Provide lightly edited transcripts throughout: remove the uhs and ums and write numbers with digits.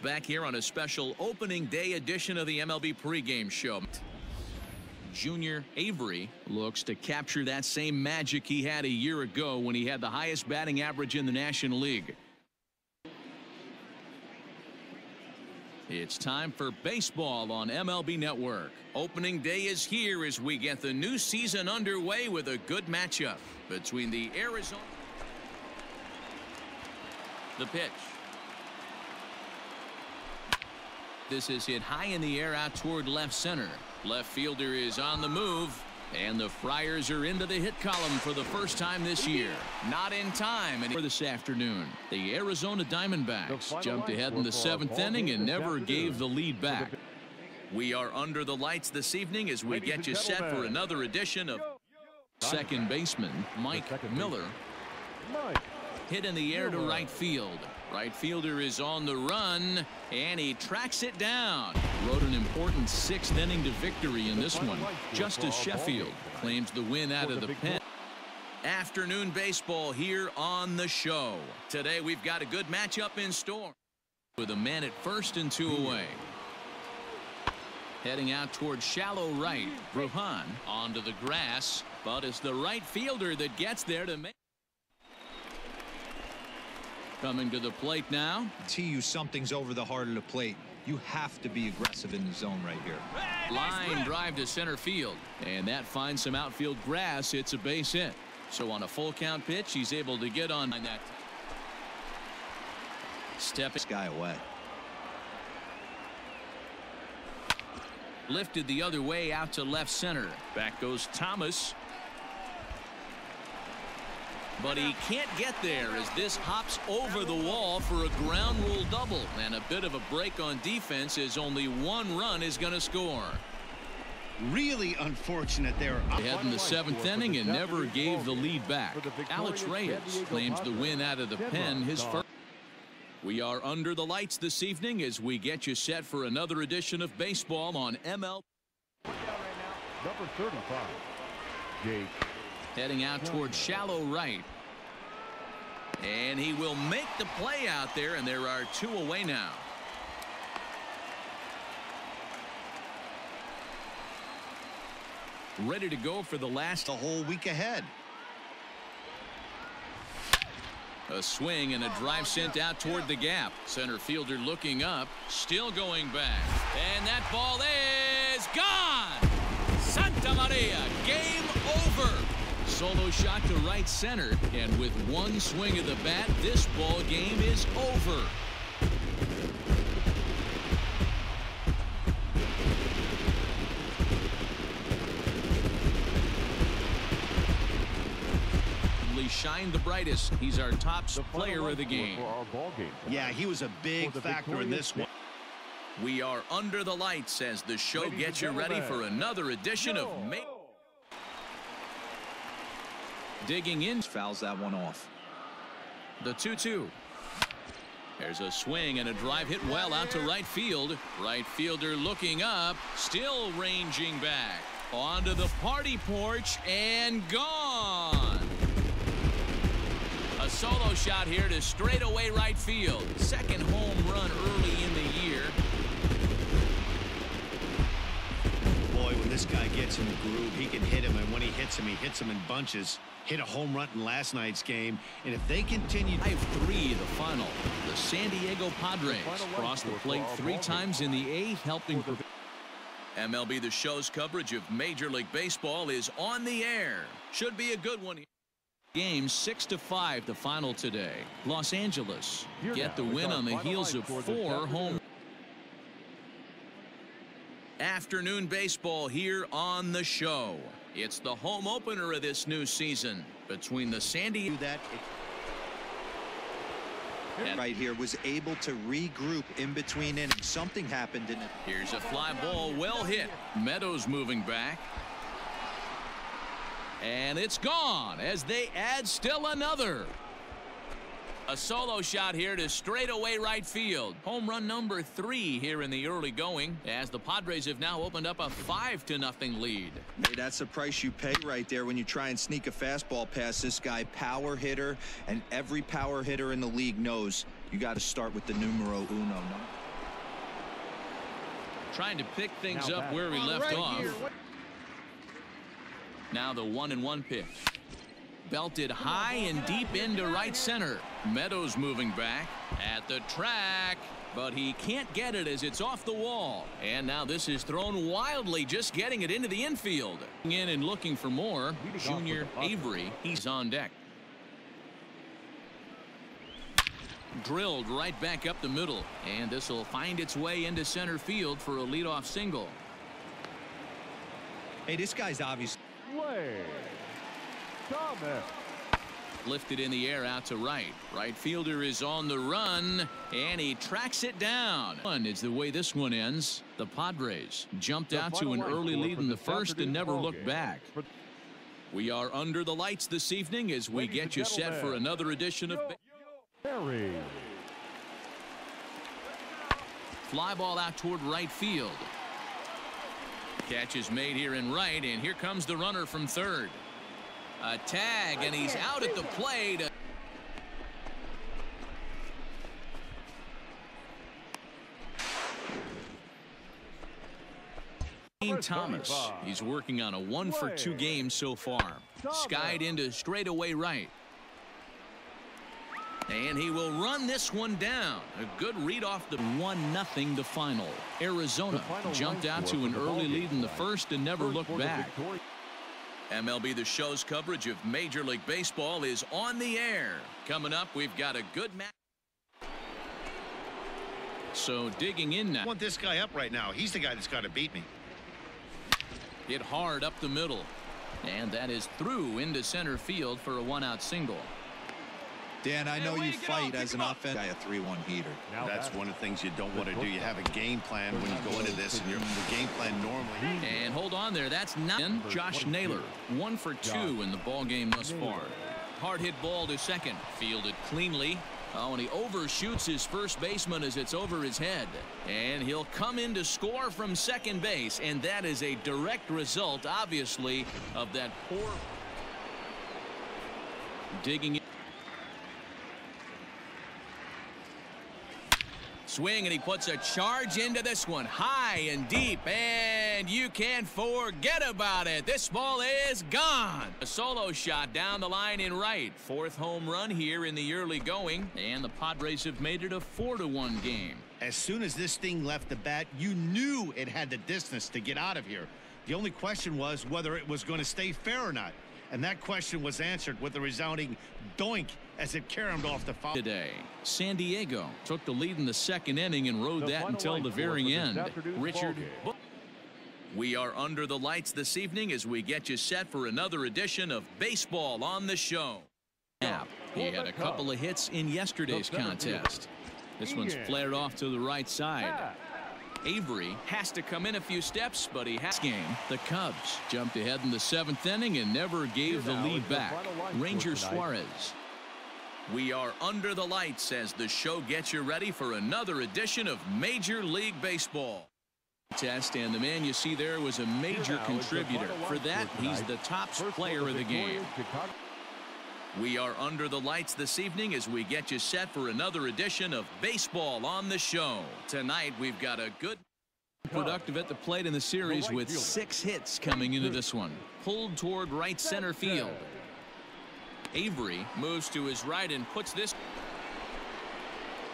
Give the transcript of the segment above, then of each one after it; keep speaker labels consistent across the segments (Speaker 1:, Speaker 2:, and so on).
Speaker 1: Back here on a special opening day edition of the MLB pregame show. Junior Avery looks to capture that same magic he had a year ago when he had the highest batting average in the National League. It's time for baseball on MLB Network. Opening day is here as we get the new season underway with a good matchup between the Arizona. The pitch. This is hit high in the air out toward left center. Left fielder is on the move, and the Friars are into the hit column for the first time this year. Not in time and for this afternoon. The Arizona Diamondbacks jumped ahead in the 7th inning and never gave the lead back. We are under the lights this evening as we get you set for another edition of second baseman Mike Miller. Hit in the air to right field. Right fielder is on the run, and he tracks it down. Rode an important 6th inning to victory in this one. Justice Sheffield claims the win out of the pen. Afternoon baseball here on the show. Today we've got a good matchup in store with a man at first and 2 away. Heading out toward shallow right. Bruhan onto the grass, but it's the right fielder that gets there to make. Coming to the plate now.
Speaker 2: To you, something's over the heart of the plate. You have to be aggressive in the zone right here.
Speaker 1: Line drive to center field, and that finds some outfield grass. It's a base hit. So on a full count pitch, he's able to get on that. Step
Speaker 2: this guy away.
Speaker 1: Lifted the other way out to left center. Back goes Thomas. But he can't get there as this hops over the wall for a ground rule double, and a bit of a break on defense as only 1 run is going to score.
Speaker 3: Really unfortunate there.
Speaker 1: Ahead in the 7th inning and never gave the lead back. Alex Reyes claims the win out of the pen, his first. We are under the lights this evening as we get you set for another edition of baseball on MLB.
Speaker 4: Number 35. Jake.
Speaker 1: Heading out toward shallow right. And he will make the play out there, and there are 2 away now. Ready to go for the last
Speaker 3: whole week ahead.
Speaker 1: A swing and a drive sent out toward the gap. Center fielder looking up, still going back. And that ball is gone. Santa Maria, game over. Solo shot to right center, and with 1 swing of the bat, this ball game is over. Shined the brightest. He's our top player of the game.
Speaker 3: Yeah, he was a big factor in this one.
Speaker 1: We are under the lights as the show gets you ready for another edition of digging in.
Speaker 2: Fouls that one off.
Speaker 1: The 2-2. There's a swing and a drive hit well out to right field. Right fielder looking up, still ranging back. Onto the party porch and gone. A solo shot here to straightaway right field. Second home run early in the year.
Speaker 3: Boy, when this guy gets in the groove, he can hit him, and when he hits him in bunches. Hit a home run in last night's game, and if they continue
Speaker 1: 5-3 the final. The San Diego Padres crossed the plate 3 times in the 8th, helping. MLB The Show's coverage of Major League Baseball is on the air. Should be a good one here. Game 6-5 the final today. Los Angeles get the win on the heels of 4 home. Afternoon baseball here on the show. It's the home opener of this new season between the San Diego.
Speaker 2: Right here was able to regroup in between innings. Something happened in it.
Speaker 1: Here's a fly ball well hit. Meadows moving back. And it's gone as they add still another. A solo shot here to straightaway right field. Home run number 3 here in the early going as the Padres have now opened up a 5-0 lead.
Speaker 2: Hey, that's the price you pay right there when you try and sneak a fastball past this guy. Power hitter, and every power hitter in the league knows you got to start with the numero uno.
Speaker 1: Trying to pick things up where he left off. Now the 1-1 pitch. Belted high and deep into right center. Meadows moving back at the track, but he can't get it as it's off the wall. And now this is thrown wildly, just getting it into the infield. In and looking for more. Junior Avery, he's on deck. Drilled right back up the middle, and this will find its way into center field for a leadoff single.
Speaker 2: Hey, this guy's obviously
Speaker 1: lifted in the air out to right. Right fielder is on the run, and he tracks it down. It's the way this one ends. The Padres jumped out to an early lead in the first and never looked back. We are under the lights this evening as we get you set for another edition of fly ball out toward right field. Catch is made here in right, and here comes the runner from third. A tag, and he's out at the plate. Thomas, he's working on a 1-for-2 game so far. Skied into straightaway right. And he will run this one down. A good read off the 1-0 the final. Arizona jumped out to an early lead in the first and never looked back. MLB The Show's coverage of Major League Baseball is on the air. Coming up, we've got a good match. So digging in now.
Speaker 3: I want this guy up right now. He's the guy that's got to beat me.
Speaker 1: Hit hard up the middle. And that is through into center field for a 1-out single.
Speaker 2: Dan, I know you fight as an offense guy, a 3-1 heater.
Speaker 3: That's one of the things you don't want to do. You have a game plan when you go into this, and your game plan normally.
Speaker 1: And hold on there. That's not Josh Naylor. 1 for 2 in the ball game thus far. Hard hit ball to second. Fielded cleanly. Oh, and he overshoots his first baseman as it's over his head. And he'll come in to score from second base. And that is a direct result, obviously, of that poor digging in. Swing, and he puts a charge into this one, high and deep, and you can't forget about it. This ball is gone. A solo shot down the line in right. 4th home run here in the early going, and the Padres have made it a 4-1 game.
Speaker 3: As soon as this thing left the bat, you knew it had the distance to get out of here. The only question was whether it was going to stay fair or not. And that question was answered with a resounding doink as it caromed off the foul.
Speaker 1: Today, San Diego took the lead in the second inning and rode that until the very end. Richard, we are under the lights this evening as we get you set for another edition of Baseball on the Show. He had a couple of hits in yesterday's contest. This one's flared off to the right side. Avery has to come in a few steps, but he has game. The Cubs jumped ahead in the 7th inning and never gave the lead back. Ranger Suarez. We are under the lights as the show gets you ready for another edition of Major League Baseball. And the man you see there was a major contributor. For that, he's the top player of the game. We are under the lights this evening as we get you set for another edition of Baseball on the Show. Tonight, we've got a good productive at the plate in the series with 6 hits coming into this one. Pulled toward right center field. Avery moves to his right and puts this.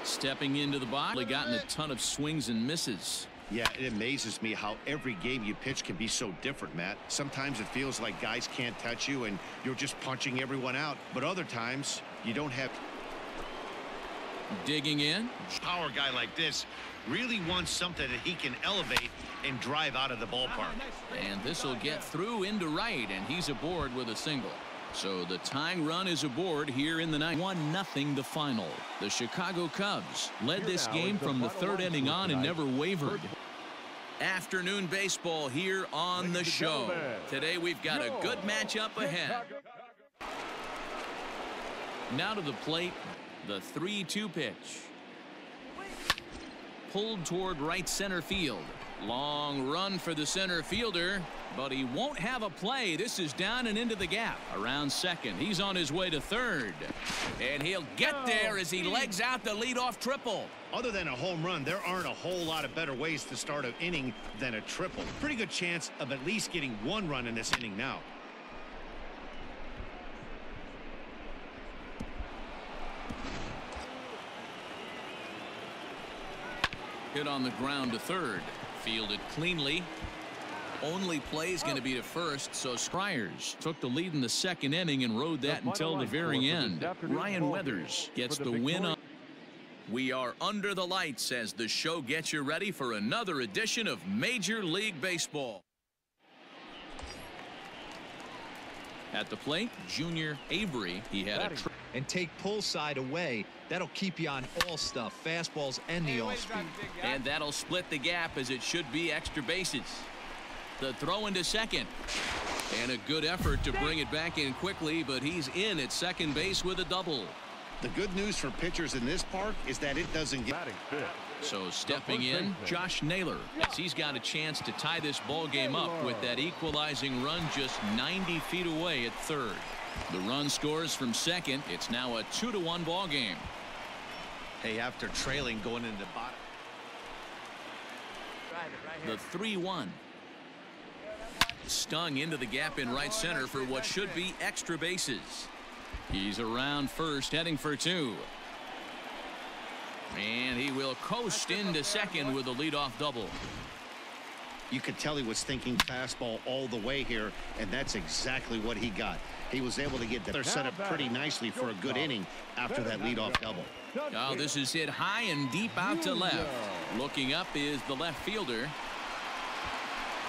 Speaker 1: Stepping into the box. Gotten a ton of swings and misses.
Speaker 3: Yeah, it amazes me how every game you pitch can be so different, Matt. Sometimes it feels like guys can't touch you and you're just punching everyone out. But other times you don't have.
Speaker 1: Digging in.
Speaker 3: Power guy like this really wants something that he can elevate and drive out of the ballpark.
Speaker 1: And this will get through into right, and he's aboard with a single. So the tying run is aboard here in the ninth. 1-0 the final. The Chicago Cubs led this game from the 3rd inning on and never wavered. Afternoon baseball here on the show. Today we've got a good matchup ahead. Now to the plate, the 3-2 pitch. Pulled toward right center field. Long run for the center fielder. but he won't have a play. This is down and into the gap. Around second. He's on his way to third. And he'll get there as he legs out the leadoff triple.
Speaker 3: Other than a home run, there aren't a whole lot of better ways to start an inning than a triple. Pretty good chance of at least getting one run in this inning now.
Speaker 1: Hit on the ground to third. Fielded cleanly. Only play is going to be to first, so Friars took the lead in the second inning and rode that until the very end. Ryan Weathers gets the win on. We are under the lights as the show gets you ready for another edition of Major League Baseball. At the plate, Junior Avery. He had a
Speaker 2: and take pull side away. That'll keep you on all stuff, fastballs and the off speed.
Speaker 1: And that'll split the gap as it should be extra bases. The throw into second. And a good effort to bring it back in quickly, but he's in at second base with a double.
Speaker 3: The good news for pitchers in this park is that it doesn't get.
Speaker 1: So stepping in, Josh Naylor, as he's got a chance to tie this ball game up with that equalizing run just 90 feet away at third. The run scores from second. It's now a 2-1 ball game.
Speaker 3: Hey, after trailing going into the bottom.
Speaker 1: The 3-1. Stung into the gap in right center for what should be extra bases. He's around first, heading for two. And he will coast into second with a leadoff double.
Speaker 3: You could tell he was thinking fastball all the way here, and that's exactly what he got. He was able to get the set up pretty nicely for a good inning after that leadoff double.
Speaker 1: Oh, this is hit high and deep out to left. Looking up is the left fielder.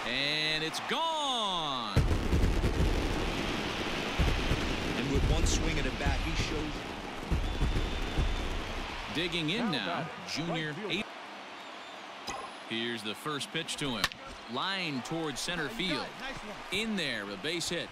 Speaker 1: And it's gone.
Speaker 2: And with one swing at a bat, he shows.
Speaker 1: Digging in now, Junior Avery. Here's the first pitch to him. Line towards center field. In there, a base hit.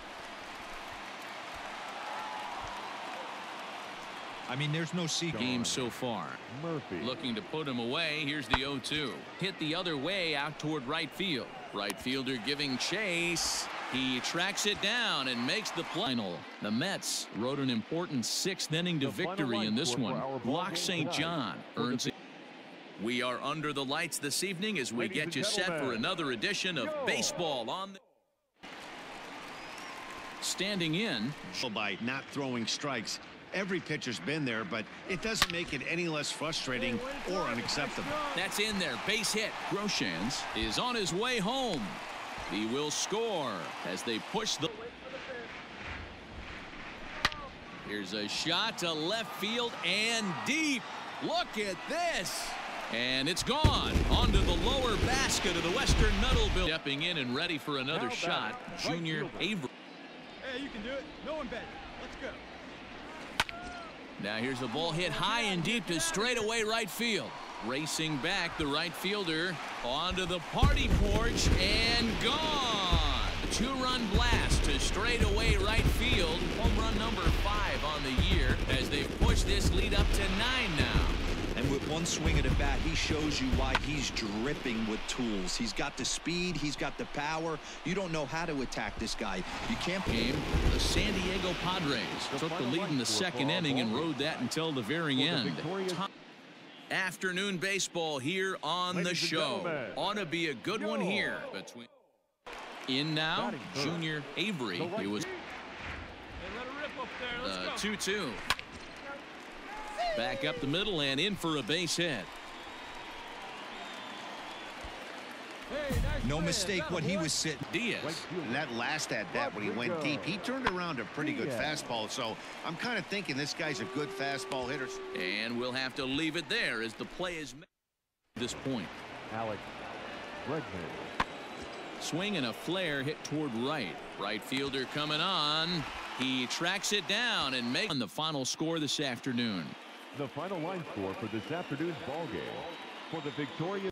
Speaker 2: I mean, there's no secret.
Speaker 1: Game so far.
Speaker 4: Murphy.
Speaker 1: Looking to put him away. Here's the 0-2. Hit the other way out toward right field. Right fielder giving chase. He tracks it down and makes the play. The Mets rode an important 6th inning to victory in this one. Lock St. John earns it. We are under the lights this evening as we get you set for another edition of Baseball on the. Standing in.
Speaker 3: By not throwing strikes. Every pitcher's been there, but it doesn't make it any less frustrating or unacceptable.
Speaker 1: That's in there. Base hit. Groshans is on his way home. He will score as they push the. Here's a shot to left field and deep. Look at this. And it's gone onto the lower basket of the Western Nuttall Building. Stepping in and ready for another shot, Junior Avery.
Speaker 5: Hey, you can do it. No one better. Let's go.
Speaker 1: Now here's the ball hit high and deep to straightaway right field. Racing back the right fielder onto the party porch and gone. A 2-run blast to straightaway right field. Home run number 5 on the year as they've pushed this lead up to 9 now.
Speaker 2: And with one swing at a bat, he shows you why he's dripping with tools. He's got the speed. He's got the power. You don't know how to attack this guy. You can't.
Speaker 1: Game. The San Diego Padres took the lead in the second inning and rode that until the very end. Afternoon baseball here on the show. Ought to be a good one here. Between in now, Junior Avery. It was 2-2. Back up the middle and in for a base hit.
Speaker 2: No mistake what he was sitting.
Speaker 1: Diaz.
Speaker 3: And that last at bat when he went deep, he turned around a pretty good fastball. So I'm kind of thinking this guy's a good fastball hitter.
Speaker 1: And we'll have to leave it there as the play is made at this point.
Speaker 4: Alex Redman.
Speaker 1: Swing and a flare hit toward right. Right fielder coming on. He tracks it down and makes the final score this afternoon.
Speaker 4: The final line score for this afternoon's ball game for the Victoria.